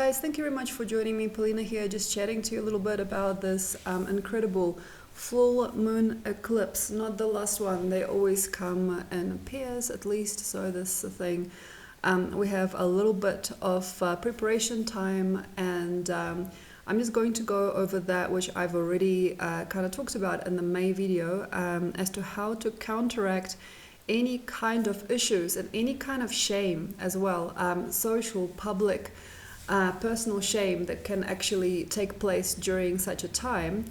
Guys, thank you very much for joining me. Polina here, just chatting to you a little bit about this incredible full moon eclipse. Not the last one, they always come in pairs at least, so this is the thing. We have a little bit of preparation time, and I'm just going to go over that, which I've already kind of talked about in the May video, as to how to counteract any kind of issues and any kind of shame as well, social, public, personal shame that can actually take place during such a time.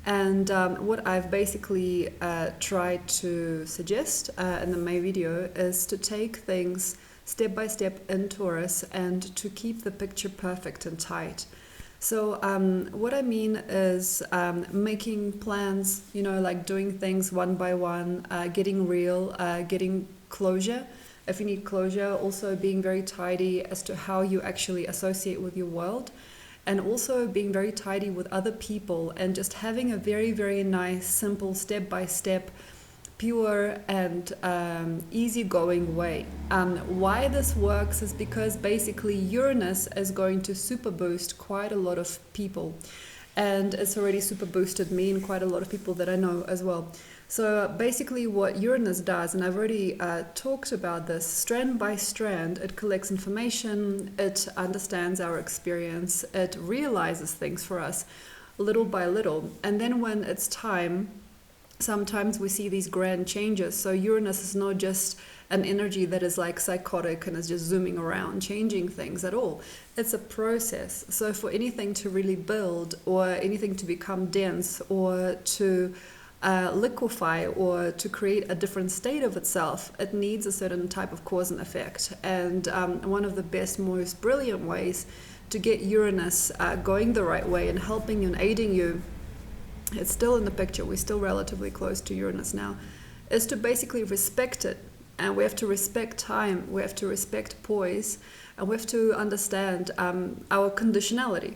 And what I've basically tried to suggest in the May video is to take things step by step in Taurus and to keep the picture perfect and tight. So what I mean is making plans, you know, like doing things one by one, getting real, getting closure. If you need closure, also being very tidy as to how you actually associate with your world, and also being very tidy with other people, and just having a very, very nice, simple, step-by-step, pure and easygoing way. Why this works is because basically Uranus is going to super boost quite a lot of people, and it's already super boosted me and quite a lot of people that I know as well. So basically what Uranus does, and I've already talked about this, strand by strand, it collects information, it understands our experience, it realizes things for us little by little. And then when it's time, sometimes we see these grand changes. So Uranus is not just an energy that is like psychotic and is just zooming around, changing things at all. It's a process. So for anything to really build, or anything to become dense, or to liquefy, or to create a different state of itself, it needs a certain type of cause and effect. And one of the best, most brilliant ways to get Uranus going the right way and helping you and aiding you, it's still in the picture, we're still relatively close to Uranus now, is to basically respect it. And we have to respect time, we have to respect poise, and we have to understand our conditionality.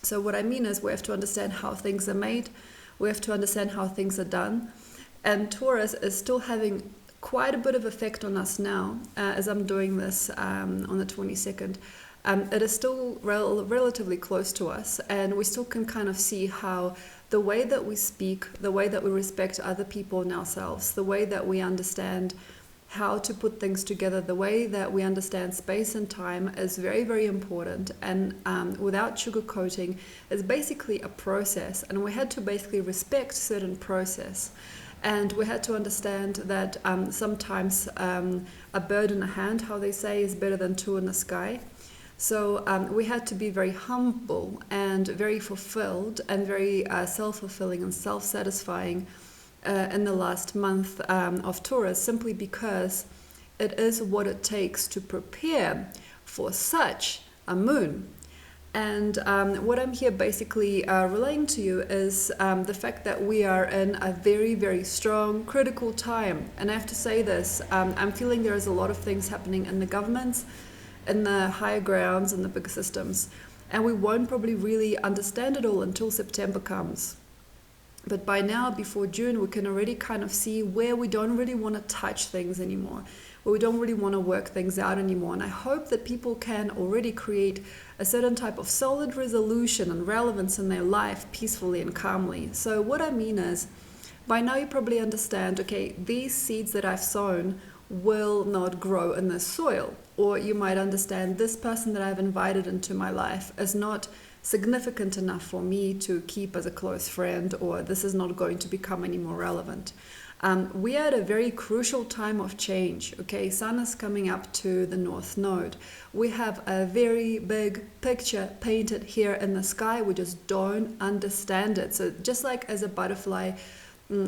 So what I mean is we have to understand how things are made, we have to understand how things are done. And Taurus is still having quite a bit of effect on us now, as I'm doing this on the 22nd. It is still relatively close to us, and we still can kind of see how the way that we speak, the way that we respect other people and ourselves, the way that we understand how to put things together, the way that we understand space and time is very, very important. And without sugarcoating, it's basically a process, and we had to basically respect certain process. And we had to understand that sometimes a bird in a hand, how they say, is better than two in the sky. So we had to be very humble and very fulfilled and very self-fulfilling and self-satisfying in the last month of Taurus, simply because it is what it takes to prepare for such a moon. And what I'm here basically relaying to you is the fact that we are in a very, very strong, critical time. And I have to say this, I'm feeling there is a lot of things happening in the governments, in the higher grounds, in the big systems. And we won't probably really understand it all until September comes. But by now, before June, we can already kind of see where we don't really want to touch things anymore, where we don't really want to work things out anymore. And I hope that people can already create a certain type of solid resolution and relevance in their life peacefully and calmly. So what I mean is, by now you probably understand, okay, these seeds that I've sown will not grow in this soil. Or you might understand this person that I've invited into my life is not significant enough for me to keep as a close friend, or this is not going to become any more relevant. We are at a very crucial time of change. Okay, Sun is coming up to the North Node. We have a very big picture painted here in the sky. We just don't understand it. So just like as a butterfly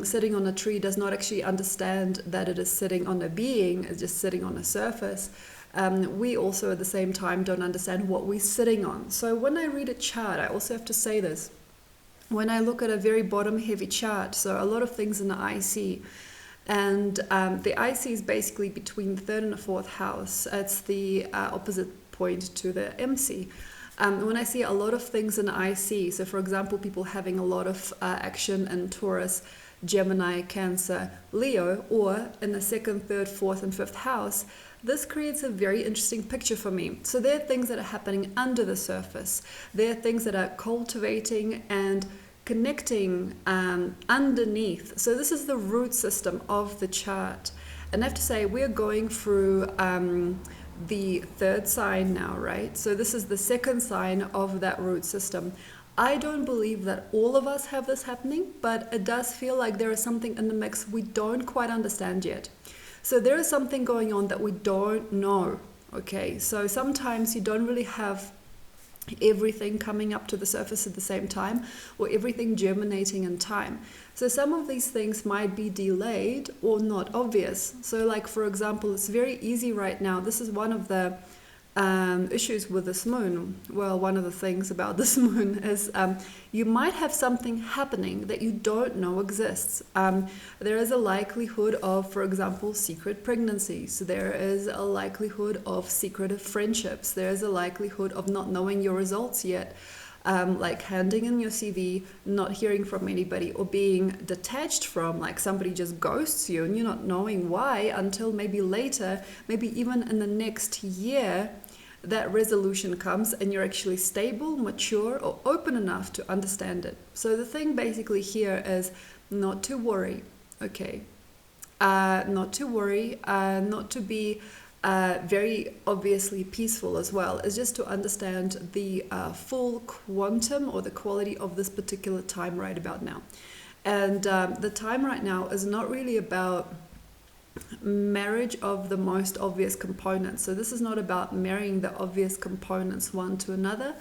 sitting on a tree does not actually understand that it is sitting on a being, it's just sitting on a surface. We also at the same time don't understand what we're sitting on. So when I read a chart, I also have to say this. When I look at a very bottom heavy chart, so a lot of things in the IC, and the IC is basically between the third and the fourth house. It's the opposite point to the MC. When I see a lot of things in the IC, so for example, people having a lot of action in Taurus, Gemini, Cancer, Leo, or in the second, third, fourth, and fifth house, this creates a very interesting picture for me. So there are things that are happening under the surface. There are things that are cultivating and connecting underneath. So this is the root system of the chart. And I have to say, we're going through the third sign now, right? So this is the second sign of that root system. I don't believe that all of us have this happening, but it does feel like there is something in the mix we don't quite understand yet. So there is something going on that we don't know, okay? So sometimes you don't really have everything coming up to the surface at the same time, or everything germinating in time. So some of these things might be delayed or not obvious. So like, for example, it's very easy right now. This is one of the issues with this moon. Well, one of the things about this moon is you might have something happening that you don't know exists. There is a likelihood of, for example, secret pregnancies. There is a likelihood of secretive friendships. There is a likelihood of not knowing your results yet. Like handing in your CV, not hearing from anybody, or being detached from, like somebody just ghosts you and you're not knowing why until maybe later, maybe even in the next year, that resolution comes and you're actually stable, mature, or open enough to understand it. So the thing basically here is not to worry, okay? Not to worry, not to be very obviously peaceful as well. Is just to understand the full quantum or the quality of this particular time right about now. And the time right now is not really about marriage of the most obvious components. So this is not about marrying the obvious components one to another.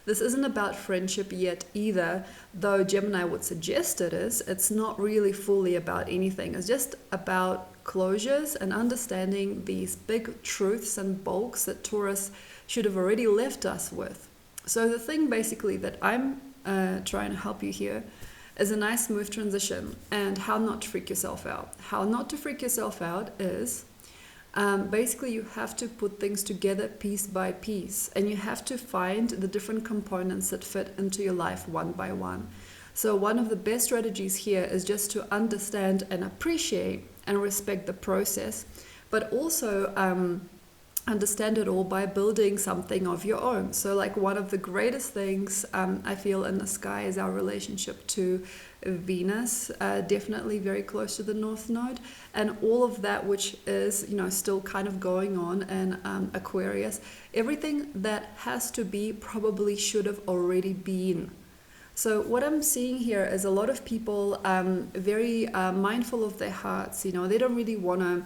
This isn't about friendship yet either, though Gemini would suggest it is. It's not really fully about anything. It's just about closures and understanding these big truths and bulks that Taurus should have already left us with. So the thing basically that I'm trying to help you here is a nice smooth transition, and how not to freak yourself out. How not to freak yourself out is basically you have to put things together piece by piece, and you have to find the different components that fit into your life one by one. So one of the best strategies here is just to understand and appreciate and respect the process, but also understand it all by building something of your own. So like one of the greatest things I feel in the sky is our relationship to Venus, definitely very close to the North Node, and all of that which is, you know, still kind of going on in Aquarius. Everything that has to be probably should have already been. So what I'm seeing here is a lot of people very mindful of their hearts. You know, they don't really want to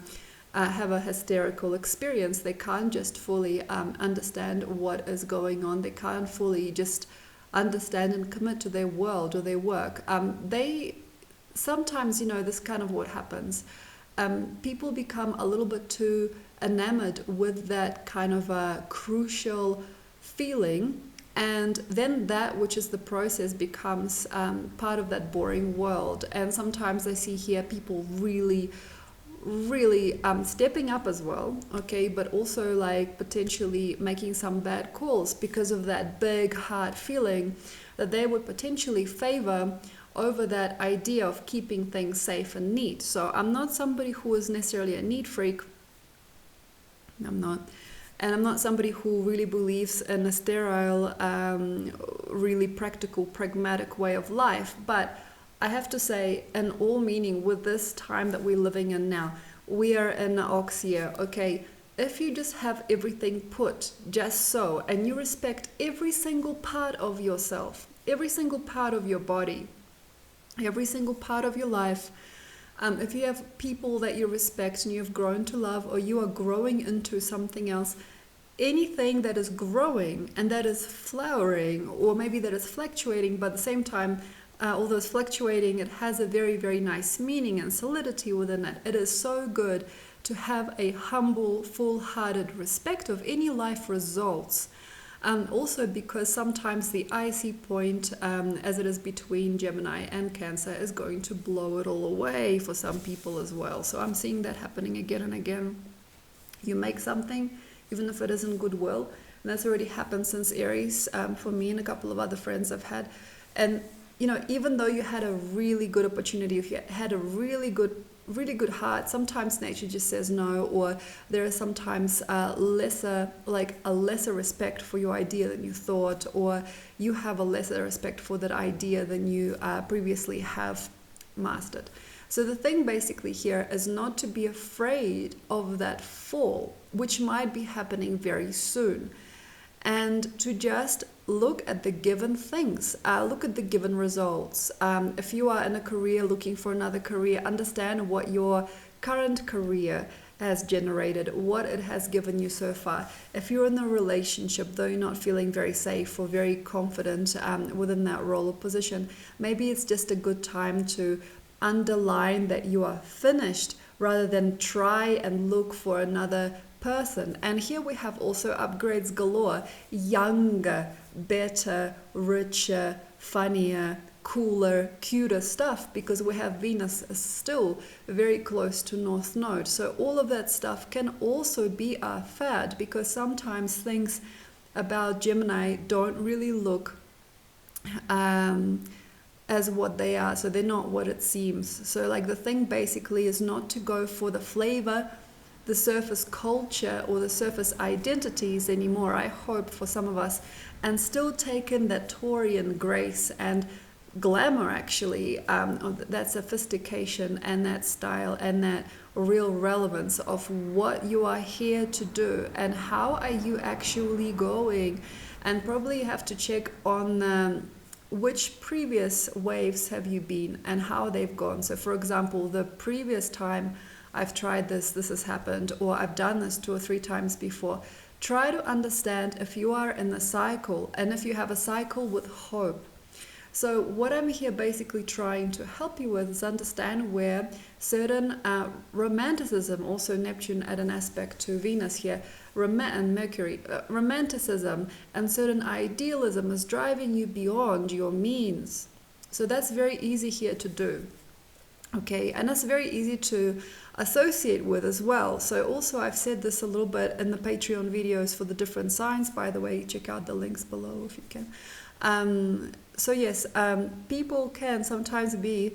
have a hysterical experience. They can't just fully understand what is going on. They can't fully just understand and commit to their world or their work. They sometimes, you know, this kind of what happens. People become a little bit too enamored with that kind of a crucial feeling, and then that which is the process becomes part of that boring world. And sometimes I see here people really stepping up as well, okay, but also like potentially making some bad calls because of that big hard feeling that they would potentially favor over that idea of keeping things safe and neat. So I'm not somebody who is necessarily a neat freak. I'm not. And I'm not somebody who really believes in a sterile, really practical, pragmatic way of life. But I have to say, in all meaning, with this time that we're living in now, we are in the ox year, okay? If you just have everything put just so, and you respect every single part of yourself, every single part of your body, every single part of your life, if you have people that you respect and you've grown to love, or you are growing into something else, anything that is growing and that is flowering, or maybe that is fluctuating, but at the same time, although it's fluctuating, it has a very, very nice meaning and solidity within it. It is so good to have a humble, full-hearted respect of any life results. Also because sometimes the icy point, as it is between Gemini and Cancer, is going to blow it all away for some people as well. So I'm seeing that happening again and again. You make something, even if it isn't goodwill, and that's already happened since Aries, for me and a couple of other friends I've had. And you know, even though you had a really good opportunity, if you had a really good really good heart, sometimes nature just says no, or there is sometimes a lesser respect for your idea than you thought, or you have a lesser respect for that idea than you previously have mastered. So the thing basically here is not to be afraid of that fall, which might be happening very soon, and to just look at the given things, look at the given results. If you are in a career looking for another career, understand what your current career has generated, what it has given you so far. If you're in a relationship, though you're not feeling very safe or very confident within that role or position, maybe it's just a good time to underline that you are finished rather than try and look for another person. And here we have also upgrades galore: younger, better, richer, funnier, cooler, cuter stuff, because we have Venus still very close to North Node. So all of that stuff can also be a fad, because sometimes things about Gemini don't really look as what they are, so they're not what it seems. So like the thing basically is not to go for the flavor, the surface culture, or the surface identities anymore, I hope, for some of us, and still take in that Taurian grace and glamour, actually, that sophistication and that style and that real relevance of what you are here to do and how are you actually going. And probably you have to check on which previous waves have you been and how they've gone. So for example, the previous time I've tried this has happened, or I've done this 2 or 3 times before. Try to understand if you are in the cycle, and if you have a cycle with hope. So what I'm here basically trying to help you with is understand where certain romanticism, also Neptune at an aspect to Venus here, and Mercury, romanticism and certain idealism is driving you beyond your means. So that's very easy here to do. Okay, and that's very easy to associate with as well. So also I've said this a little bit in the Patreon videos for the different signs, by the way. Check out the links below if you can. So yes, people can sometimes be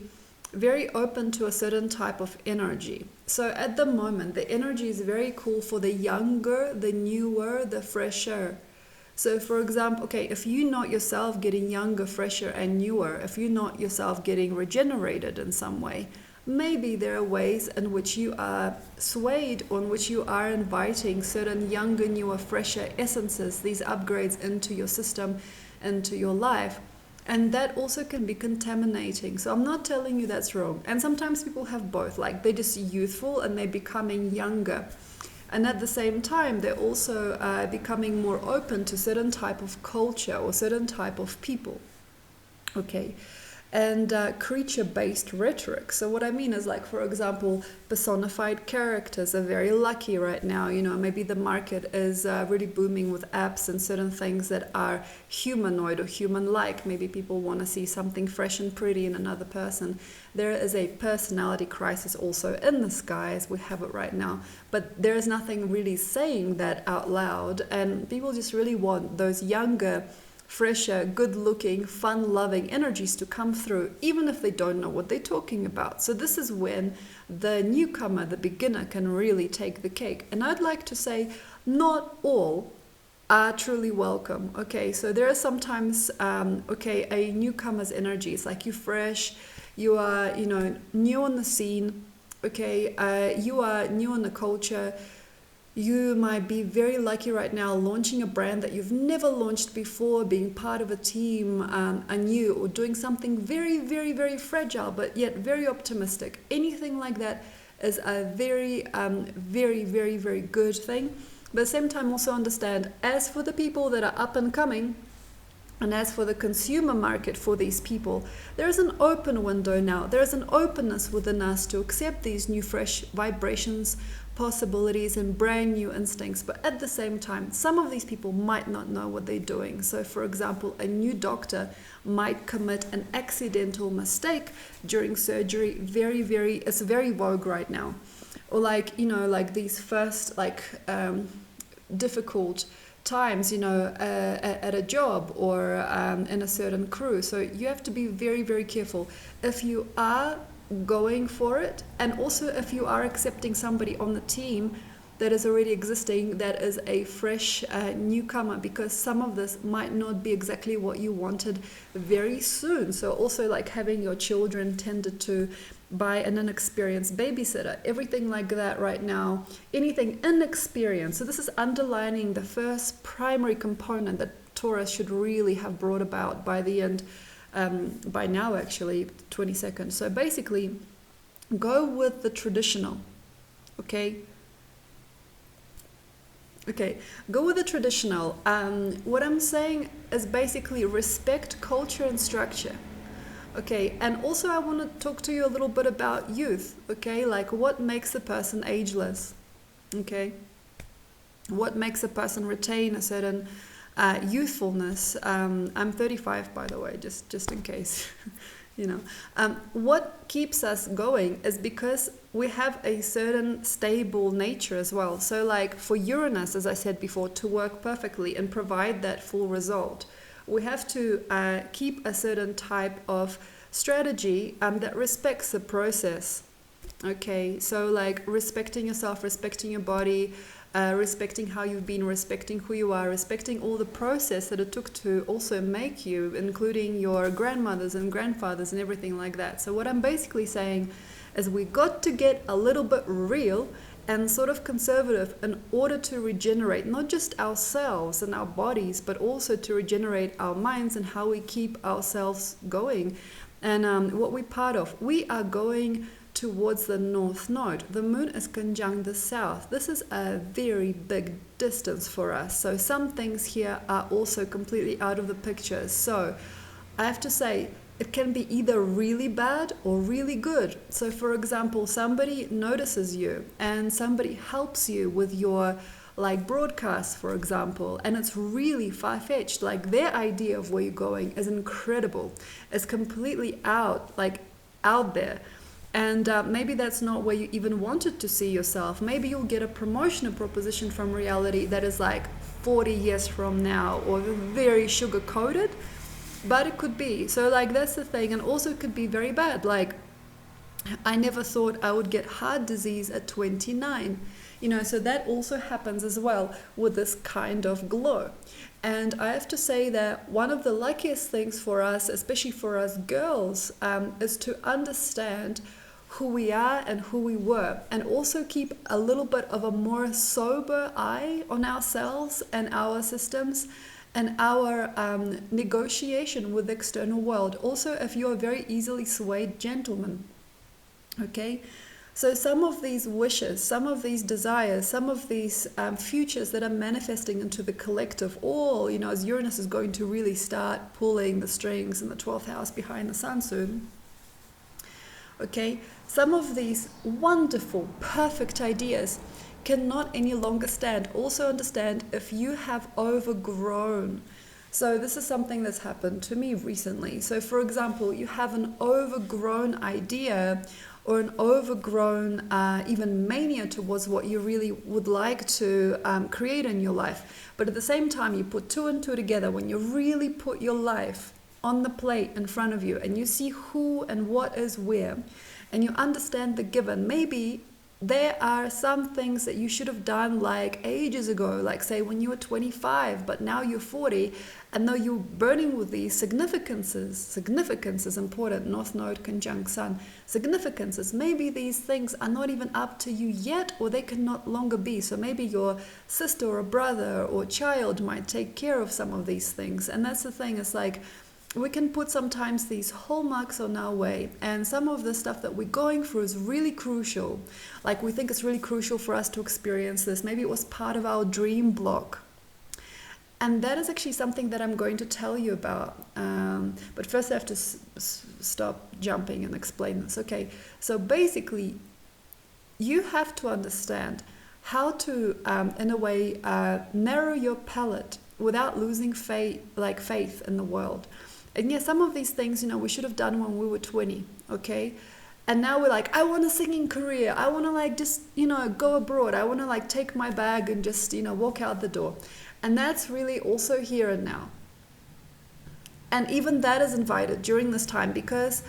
very open to a certain type of energy. So at the moment, the energy is very cool for the younger, the newer, the fresher. So for example, okay, if you note yourself getting younger, fresher and newer, if you note yourself getting regenerated in some way, maybe there are ways in which you are swayed, on which you are inviting certain younger, newer, fresher essences, these upgrades into your system, into your life. And that also can be contaminating. So I'm not telling you that's wrong. And sometimes people have both, like they're just youthful and they're becoming younger. And at the same time, they're also becoming more open to certain type of culture or certain type of people. Okay. And creature-based rhetoric. So what I mean is, like, for example, personified characters are very lucky right now. You know, maybe the market is really booming with apps and certain things that are humanoid or human-like. Maybe people want to see something fresh and pretty in another person. There is a personality crisis also in the sky as we have it right now. But there is nothing really saying that out loud. And people just really want those younger, fresher, good-looking, fun-loving energies to come through, even if they don't know what they're talking about. So this is when the newcomer, the beginner, can really take the cake. And I'd like to say not all are truly welcome. Okay, so there are sometimes, a newcomer's energy. It's like you're fresh, you are, new on the scene, okay, you are new on the culture. You might be very lucky right now launching a brand that you've never launched before, being part of a team anew, or doing something very, very, very fragile, but yet very optimistic. Anything like that is a very, very, very, very good thing. But at the same time, also understand, as for the people that are up and coming, and as for the consumer market for these people, there is an open window now. There is an openness within us to accept these new, fresh vibrations, possibilities and brand new instincts. But at the same time, some of these people might not know what they're doing. So for example, a new doctor might commit an accidental mistake during surgery. It's very vogue right now. Or like these first difficult times, at a job or in a certain crew. So you have to be very, very careful. If you are going for it. And also if you are accepting somebody on the team that is already existing, that is a fresh newcomer, because some of this might not be exactly what you wanted very soon. So also like having your children tended to by an inexperienced babysitter, everything like that right now, anything inexperienced. So this is underlining the first primary component that Taurus should really have brought about by the end, by now actually, 22nd. So basically, go with the traditional, okay? Okay, go with the traditional. What I'm saying is basically respect culture and structure. Okay, and also I want to talk to you a little bit about youth, okay? Like what makes a person ageless, okay? What makes a person retain a certain youthfulness? I'm 35, by the way, just in case, you know. What keeps us going is because we have a certain stable nature as well. So like for Uranus, as I said before, to work perfectly and provide that full result, we have to keep a certain type of strategy that respects the process. Okay, so like respecting yourself, respecting your body, respecting how you've been, respecting who you are, respecting all the process that it took to also make you, including your grandmothers and grandfathers and everything like that. So what I'm basically saying is we got to get a little bit real and sort of conservative in order to regenerate not just ourselves and our bodies, but also to regenerate our minds and how we keep ourselves going and what we're part of. We are going towards the north node. The moon is conjunct the south. This is a very big distance for us. So some things here are also completely out of the picture. So I have to say, it can be either really bad or really good. So for example, somebody notices you and somebody helps you with your like broadcast, for example, and it's really far-fetched. Like their idea of where you're going is incredible. It's completely out there. And maybe that's not where you even wanted to see yourself. Maybe you'll get a promotion, a proposition from reality that is like 40 years from now or very sugar-coated. But it could be. So like that's the thing. And also it could be very bad. Like I never thought I would get heart disease at 29. You know, so that also happens as well with this kind of glow. And I have to say that one of the luckiest things for us, especially for us girls, is to understand who we are and who we were, and also keep a little bit of a more sober eye on ourselves and our systems and our negotiation with the external world. Also, if you're a very easily swayed gentleman, okay? So some of these wishes, some of these desires, some of these futures that are manifesting into the collective, all, you know, as Uranus is going to really start pulling the strings in the 12th house behind the sun soon, okay? Some of these wonderful, perfect ideas cannot any longer stand. Also understand if you have overgrown. So this is something that's happened to me recently. So for example, you have an overgrown idea or an overgrown even mania towards what you really would like to create in your life. But at the same time, you put two and two together when you really put your life on the plate in front of you and you see who and what is where and you understand the given. Maybe there are some things that you should have done like ages ago, like say when you were 25, but now you're 40, and though you're burning with these significance is important, North Node conjunct Sun, significances, maybe these things are not even up to you yet, or they can no longer be. So maybe your sister or brother or child might take care of some of these things. And that's the thing, it's like, we can put sometimes these hallmarks on our way, and some of the stuff that we're going through is really crucial. Like we think it's really crucial for us to experience this. Maybe it was part of our dream block. And that is actually something that I'm going to tell you about. But first I have to stop jumping and explain this. Okay, so basically you have to understand how to, in a way, narrow your palette without losing faith in the world. And yeah, some of these things, you know, we should have done when we were 20, okay? And now we're like, I want a singing career. I want to like just, you know, go abroad. I want to like take my bag and just, you know, walk out the door. And that's really also here and now. And even that is invited during this time, because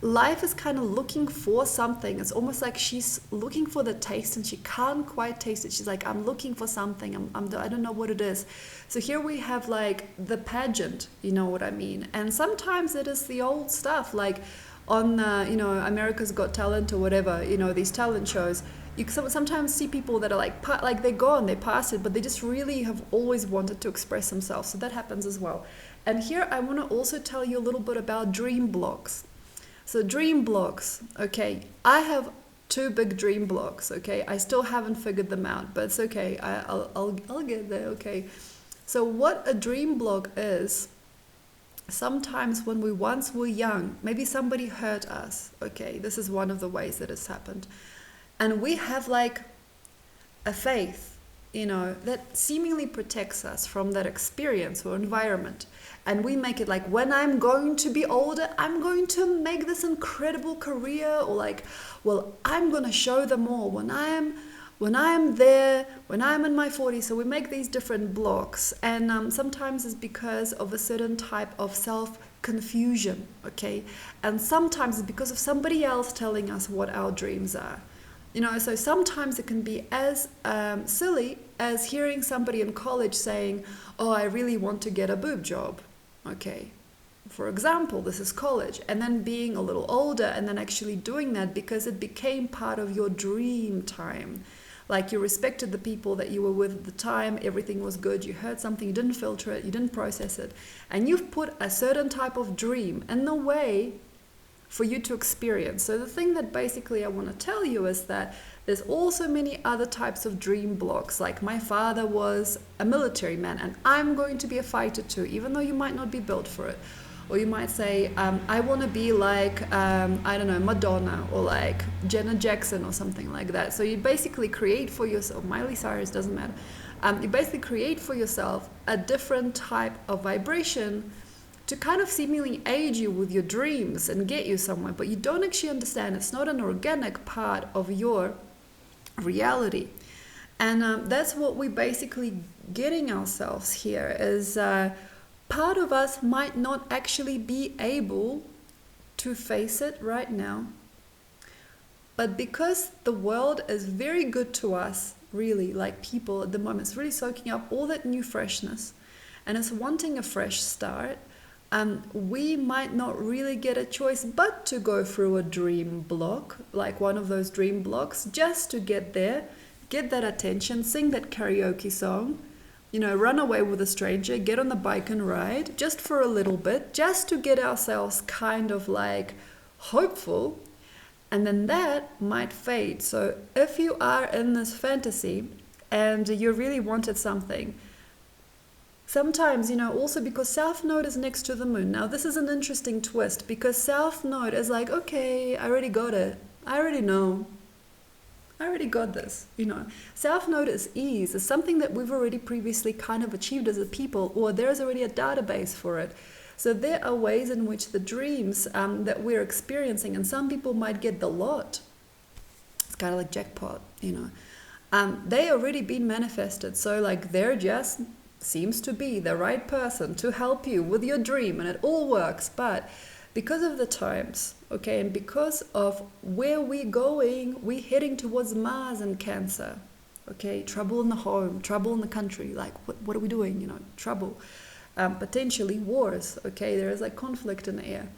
life is kind of looking for something. It's almost like she's looking for the taste and she can't quite taste it. She's like, I'm looking for something. I don't know what it is. So here we have like the pageant, you know what I mean? And sometimes it is the old stuff, like on, America's Got Talent or whatever, these talent shows. You sometimes see people that are like they're gone, they passed it, but they just really have always wanted to express themselves. So that happens as well. And here I want to also tell you a little bit about dream blocks. So dream blocks, okay, I have 2 big dream blocks, okay, I still haven't figured them out, but it's okay, I'll get there, okay. So what a dream block is, sometimes when we once were young, maybe somebody hurt us, okay, this is one of the ways that it's happened, and we have like a faith, that seemingly protects us from that experience or environment. And we make it like, when I'm going to be older, I'm going to make this incredible career, or like, well, I'm going to show them all when I am there, when I'm in my 40s. So we make these different blocks. And sometimes it's because of a certain type of self-confusion, okay? And sometimes it's because of somebody else telling us what our dreams are. So sometimes it can be as silly as hearing somebody in college saying, oh, I really want to get a boob job. Okay, for example, this is college, and then being a little older and then actually doing that because it became part of your dream time. Like you respected the people that you were with at the time, everything was good, you heard something, you didn't filter it, you didn't process it, and you've put a certain type of dream in the way for you to experience. So the thing that basically I want to tell you is that there's also many other types of dream blocks. Like my father was a military man and I'm going to be a fighter too, even though you might not be built for it. Or you might say, I want to be like, I don't know, Madonna or like Janet Jackson or something like that. So you basically create for yourself, Miley Cyrus, doesn't matter. You basically create for yourself a different type of vibration to kind of seemingly aid you with your dreams and get you somewhere, but you don't actually understand. It's not an organic part of your reality. And that's what we basically getting ourselves here is part of us might not actually be able to face it right now, but because the world is very good to us, really, like people at the moment, it's really soaking up all that new freshness and it's wanting a fresh start. We might not really get a choice but to go through a dream block, like one of those dream blocks, just to get there, get that attention, sing that karaoke song, run away with a stranger, get on the bike and ride, just for a little bit, just to get ourselves kind of like hopeful, and then that might fade. So if you are in this fantasy and you really wanted something, sometimes, also because South Node is next to the moon. Now, this is an interesting twist because South Node is like, okay, I already got it. I already know. I already got this. South Node is ease. It's something that we've already previously kind of achieved as a people, or there's already a database for it. So there are ways in which the dreams that we're experiencing, and some people might get the lot. It's kind of like jackpot, they already been manifested. So like they're just seems to be the right person to help you with your dream and it all works. But because of the times, okay, and because of where we're going, we're heading towards Mars and Cancer, okay, trouble in the home, trouble in the country, like what are we doing, trouble, potentially wars, okay, there is like conflict in the air.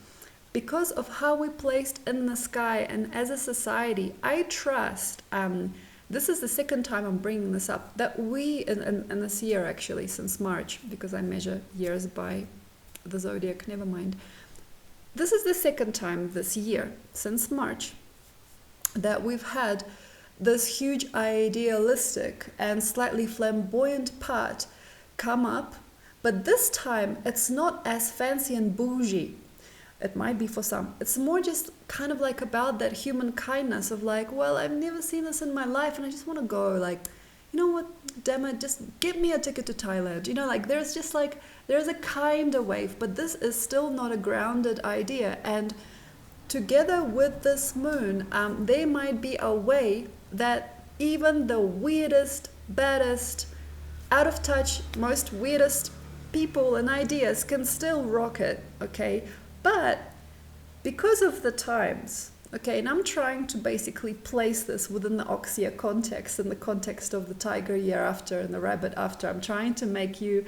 Because of how we're placed in the sky and as a society, I trust, this is the second time I'm bringing this up, that we, in this year actually, since March, because I measure years by the zodiac, never mind. This is the second time this year, since March, that we've had this huge idealistic and slightly flamboyant part come up, but this time it's not as fancy and bougie. It might be for some. It's more just kind of like about that human kindness of like, well, I've never seen this in my life and I just want to go. Like, you know what, damn it, just get me a ticket to Thailand. Like there's just like, there's a kind of wave, but this is still not a grounded idea. And together with this moon, there might be a way that even the weirdest, baddest, out of touch, most weirdest people and ideas can still rock it, okay? But because of the times. Okay, and I'm trying to basically place this within the Oxia context, in the context of the tiger year after and the rabbit after. I'm trying to make you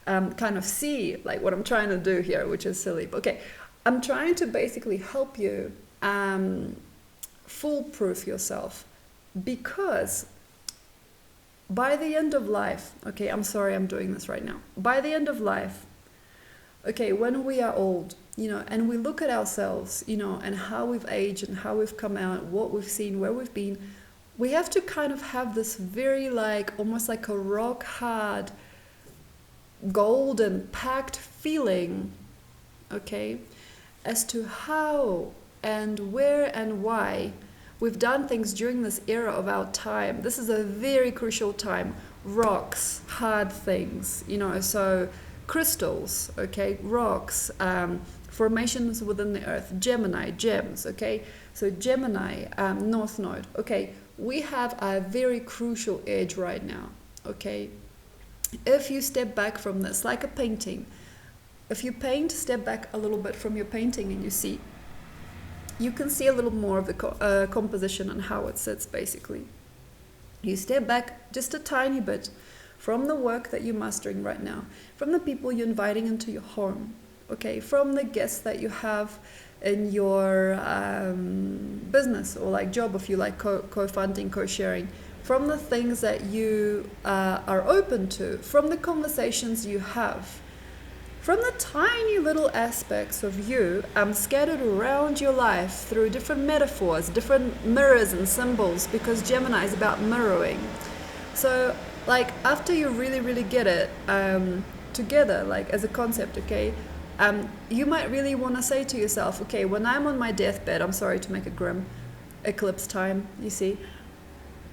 kind of see like what I'm trying to do here, which is silly. Okay, I'm trying to basically help you foolproof yourself, because by the end of life, okay, I'm sorry I'm doing this right now. By the end of life, okay, when we are old, you know, and we look at ourselves, you know, and how we've aged and how we've come out, what we've seen, where we've been, we have to kind of have this very like, almost like a rock hard, golden packed feeling, okay, as to how and where and why we've done things during this era of our time. This is a very crucial time. Rocks, hard things, you know, so crystals, okay, rocks, formations within the earth, Gemini, gems, okay, so Gemini, North Node, okay, we have a very crucial edge right now, okay. If you step back from this, like a painting, if you paint, step back a little bit from your painting and you can see a little more of the composition and how it sits basically. You step back just a tiny bit from the work that you're mastering right now, from the people you're inviting into your home, okay, from the guests that you have in your business or like job, if you like co-funding, co-sharing, from the things that you are open to, from the conversations you have, from the tiny little aspects of you scattered around your life through different metaphors, different mirrors and symbols, because Gemini is about mirroring. So like after you really, really get it together, like as a concept, okay, you might really want to say to yourself, okay, when I'm on my deathbed, I'm sorry to make it grim, eclipse time, you see,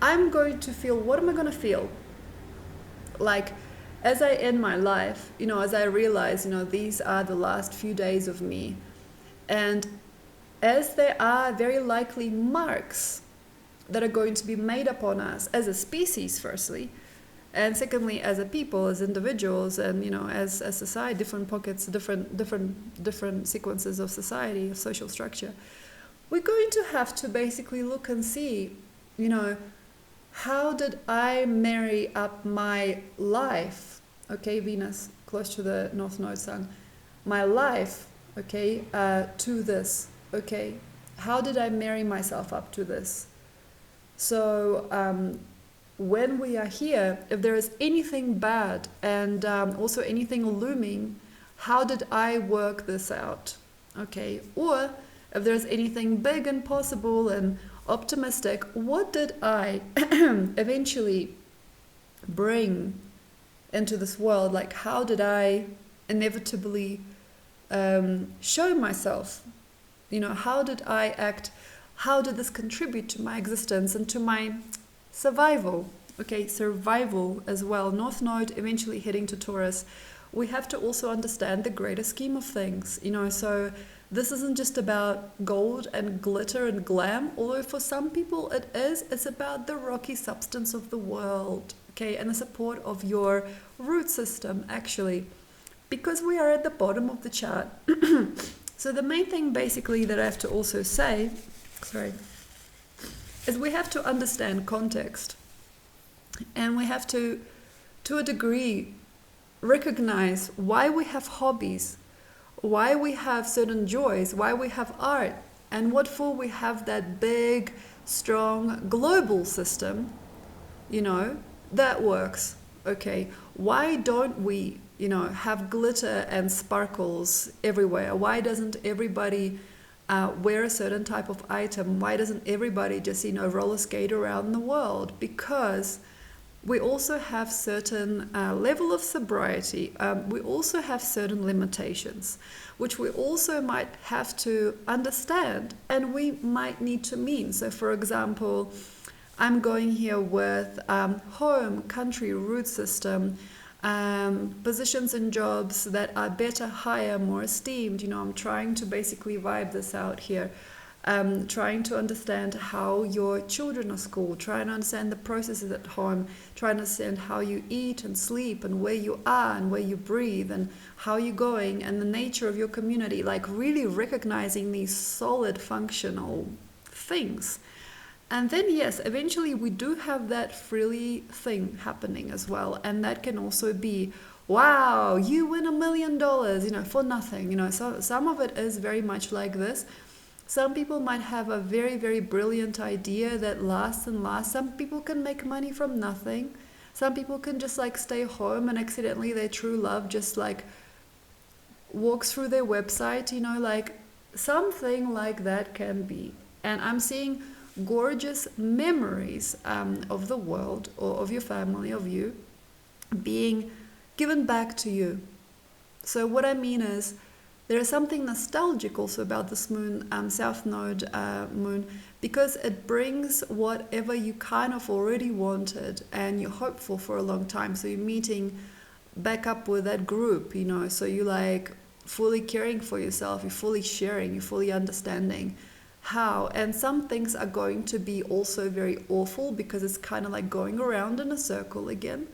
I'm going to feel, what am I going to feel? Like, as I end my life, you know, as I realize, you know, these are the last few days of me. And as there are very likely marks that are going to be made upon us as a species, firstly, and secondly, as a people, as individuals, and, you know, as a society, different pockets, different sequences of society, of social structure, we're going to have to basically look and see, you know, how did I marry up my life, okay, Venus, close to the North Node Sun, my life, okay, to this, okay, how did I marry myself up to this? So when we are here, if there is anything bad and also anything looming, how did I work this out, okay? Or if there's anything big and possible and optimistic, what did I eventually bring into this world? Like, how did I inevitably show myself? You know, how did I act? How did this contribute to my existence and to my survival? Okay, survival as well. North Node eventually heading to Taurus. We have to also understand the greater scheme of things, you know, so this isn't just about gold and glitter and glam, although for some people it is. It's about the rocky substance of the world, okay, and the support of your root system, actually, because we are at the bottom of the chart. So the main thing basically that I have to also say, is we have to understand context, and we have to a degree, recognize why we have hobbies, why we have certain joys, why we have art, and what for we have that big, strong global system, you know, that works, okay? Why don't we, you know, have glitter and sparkles everywhere? Why doesn't everybody wear a certain type of item? Why doesn't everybody just, you know, roller skate around the world? Because we also have certain level of sobriety. We also have certain limitations, which we also might have to understand and we might need to mean. So for example, I'm going here with home, country, root system, positions and jobs that are better, higher, more esteemed. You know, I'm trying to basically vibe this out here. trying to understand how your children are schooled, trying to understand the processes at home, trying to understand how you eat and sleep and where you are and where you breathe and how you're going and the nature of your community, like really recognizing these solid functional things. And then, yes, eventually we do have that freely thing happening as well. And that can also be, wow, you win $1 million, for nothing. So some of it is very much like this. Some people might have a very, very brilliant idea that lasts and lasts. Some people can make money from nothing. Some people can just like stay home and accidentally their true love just like walks through their website, like something like that can be. And I'm seeing gorgeous memories of the world or of your family, of you, being given back to you. So what I mean is, there is something nostalgic also about this moon, South Node moon, because it brings whatever you kind of already wanted and you're hopeful for a long time. So you're meeting back up with that group, so you're like fully caring for yourself, you're fully sharing, you're fully understanding how. And some things are going to be also very awful because it's kind of like going around in a circle again.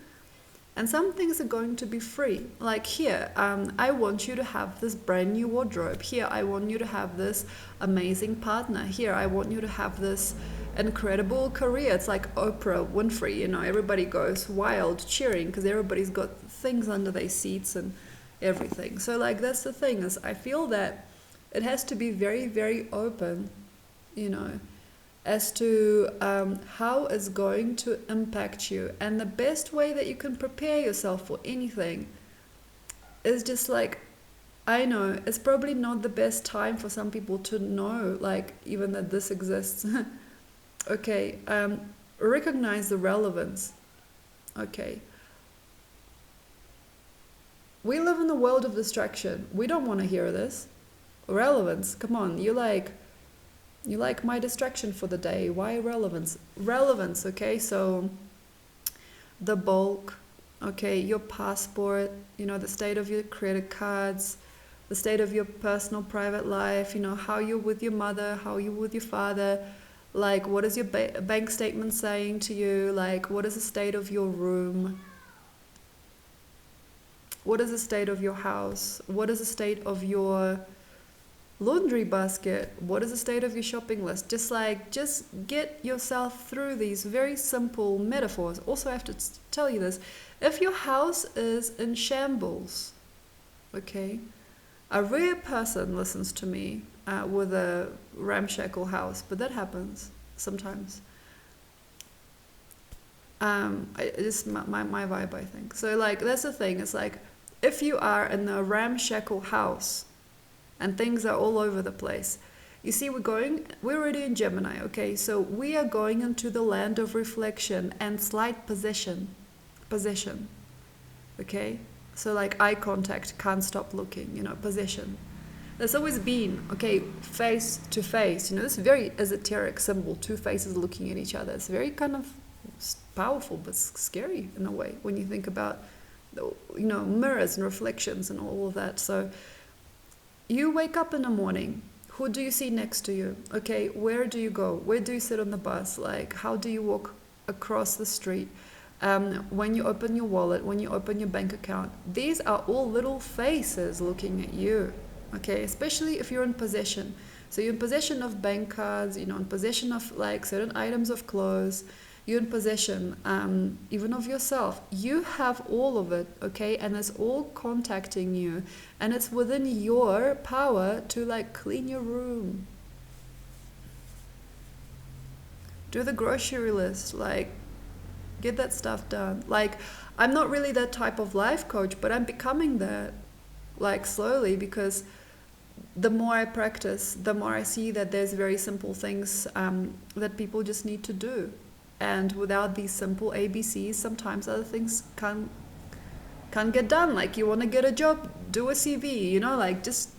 And some things are going to be free. Like here, I want you to have this brand new wardrobe. Here, I want you to have this amazing partner. Here, I want you to have this incredible career. It's like Oprah Winfrey, everybody goes wild cheering because everybody's got things under their seats and everything. So like that's the thing, is I feel that it has to be very, very open, as to how it's going to impact you. And the best way that you can prepare yourself for anything is just like, I know it's probably not the best time for some people to know, like even that this exists. Okay, recognize the relevance. Okay. We live in a world of distraction. We don't want to hear this. Relevance, come on, you like my distraction for the day. Why relevance? Relevance, okay? So the bulk, okay, your passport, the state of your credit cards, the state of your personal private life, how you're with your mother, how you're with your father, like what is your bank statement saying to you, like what is the state of your room, what is the state of your house, what is the state of your laundry basket, what is the state of your shopping list. Just get yourself through these very simple metaphors. Also, I have to tell you this, if your house is in shambles, okay, a rare person listens to me with a ramshackle house, but that happens sometimes. It's my vibe, I think. So like that's the thing, it's like if you are in a ramshackle house and things are all over the place. You see, we're already in Gemini, okay? So we are going into the land of reflection and slight possession, okay? So like eye contact, can't stop looking, possession. There's always been, okay, face to face, this very esoteric symbol, two faces looking at each other. It's very kind of powerful, but scary in a way when you think about, mirrors and reflections and all of that. So you wake up in the morning, who do you see next to you? Okay, where do you go? Where do you sit on the bus? Like, how do you walk across the street? When you open your wallet, when you open your bank account, these are all little faces looking at you, okay? Especially if you're in possession. So you're in possession of bank cards, in possession of like certain items of clothes, you're in possession even of yourself. You have all of it, okay? And it's all contacting you. And it's within your power to like clean your room. Do the grocery list, like get that stuff done. Like I'm not really that type of life coach, but I'm becoming that like slowly, because the more I practice, the more I see that there's very simple things that people just need to do. And without these simple ABCs, sometimes other things can't get done. Like you want to get a job, do a CV, like just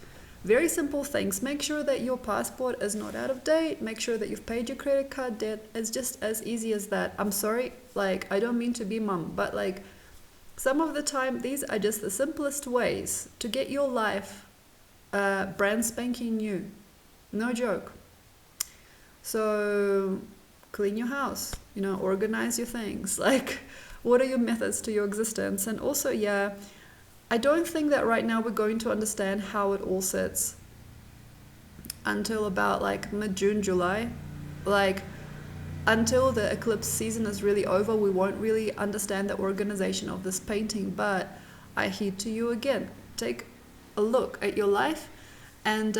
very simple things. Make sure that your passport is not out of date. Make sure that you've paid your credit card debt. It's just as easy as that. I'm sorry, like I don't mean to be mum, but like some of the time these are just the simplest ways to get your life brand spanking new. No joke. So clean your house, you know, organize your things. Like, what are your methods to your existence? And also, yeah, I don't think that right now we're going to understand how it all sits until about like mid-June, July. Like, until the eclipse season is really over, we won't really understand the organization of this painting. But I heed to you again. Take a look at your life and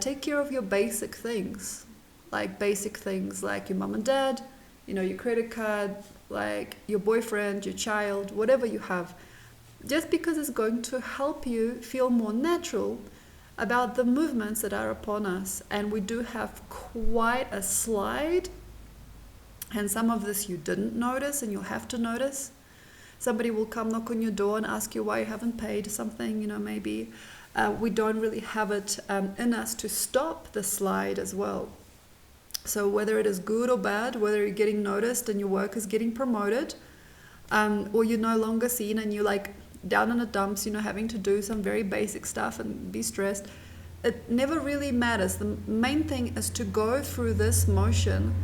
take care of your basic things. Like basic things like your mom and dad, you know, your credit card, like your boyfriend, your child, whatever you have. Just because it's going to help you feel more natural about the movements that are upon us. And we do have quite a slide. And some of this you didn't notice and you'll have to notice. Somebody will come knock on your door and ask you why you haven't paid something, you know, maybe. We don't really have it in us to stop the slide as well. So whether it is good or bad, whether you're getting noticed and your work is getting promoted, or you're no longer seen and you're like down in the dumps, you know, having to do some very basic stuff and be stressed, it never really matters. The main thing is to go through this motion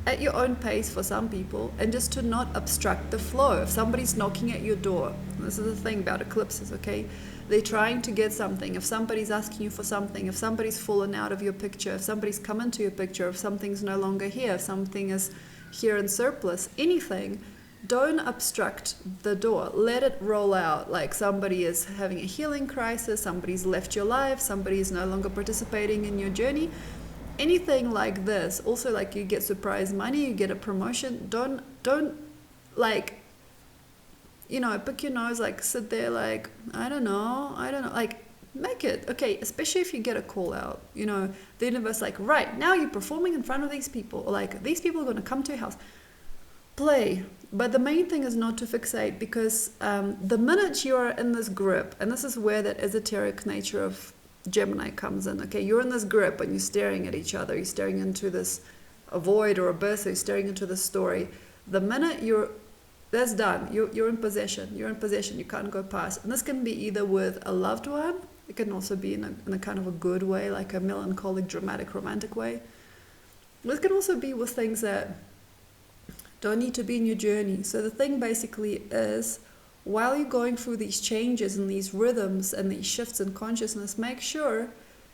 at your own pace for some people, and just to not obstruct the flow. If somebody's knocking at your door, this is the thing about eclipses, okay? They're trying to get something. If somebody's asking you for something, if somebody's fallen out of your picture, if somebody's come into your picture, if something's no longer here, if something is here in surplus, anything, don't obstruct the door. Let it roll out. Like somebody is having a healing crisis, somebody's left your life, somebody is no longer participating in your journey. Anything like this, also like you get surprise money, you get a promotion, don't like, you know, pick your nose, like sit there like, I don't know, like make it, okay, especially if you get a call out, you know, the universe like, right, now you're performing in front of these people, or like these people are going to come to your house, play. But the main thing is not to fixate, because the minute you are in this grip, and this is where that esoteric nature of Gemini comes in, okay, you're in this grip and you're staring at each other, you're staring into this a void or abyss, or you're staring into this story. The minute that's done, you're in possession, you can't go past. And this can be either with a loved one, it can also be in a kind of a good way, like a melancholic, dramatic, romantic way. This can also be with things that don't need to be in your journey. So the thing basically is, while you're going through these changes and these rhythms and these shifts in consciousness, make sure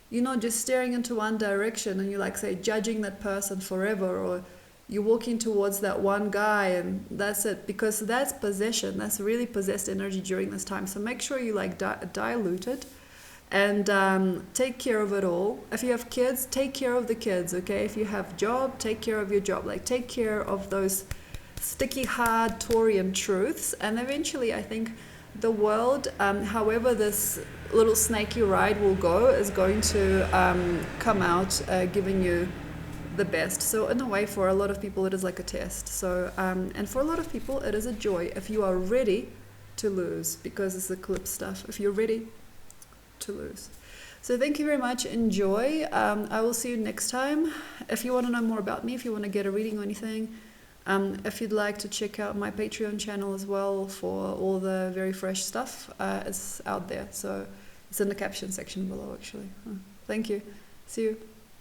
you're not just staring into one direction and you're like, say, judging that person forever, or you're walking towards that one guy and that's it, because that's possession. That's really possessed energy during this time. So make sure you like dilute it and take care of it all. If you have kids, take care of the kids, okay? If you have job, take care of your job. Like take care of those sticky, hard Taurian truths, and eventually I think the world, however this little snaky ride will go, is going to come out giving you the best. So in a way, for a lot of people it is like a test. So and for a lot of people it is a joy if you are ready to lose, because it's eclipse stuff, if you're ready to lose. So thank you very much, enjoy. I will see you next time. If you want to know more about me, if you want to get a reading or anything, if you'd like to check out my Patreon channel as well for all the very fresh stuff, it's out there. So it's in the caption section below, actually. Thank you. See you.